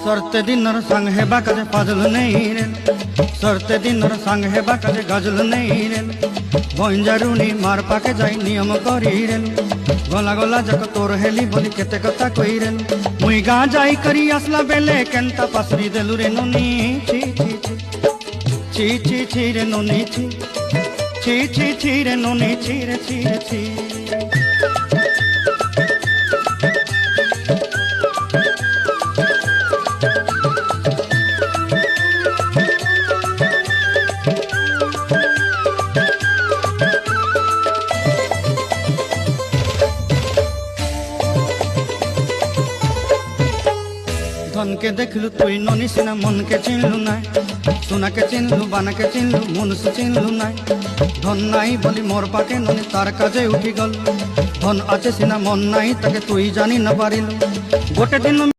सरते दिनर संग हेबा काजे फाजल नहीं रे सरते दिनर संग हेबा काजे गजल नहीं रे भंजारुनी मार पाके जाई नियम करी रे गला गला जक तोर हेली बोली केते कथा कई रे मुई गा जाई करी असला बेले केंता पासरी देलु रे नोनी छी छी छी छी छी रे नोनी छी छी छी छी रे नोनी छी रे छी रे छी धन के देखलु तुई ननी सिना मन के चिन्हलु ना सोना के चिन्हलु बाना के चिन्हलु मनुष्य चिन्हलु ना धन नाई बोली मोर पाके ननी तार काजे उठी गल धन आछे सिना मन नाई ताके तुई जानी न पारिलु गोटे दिन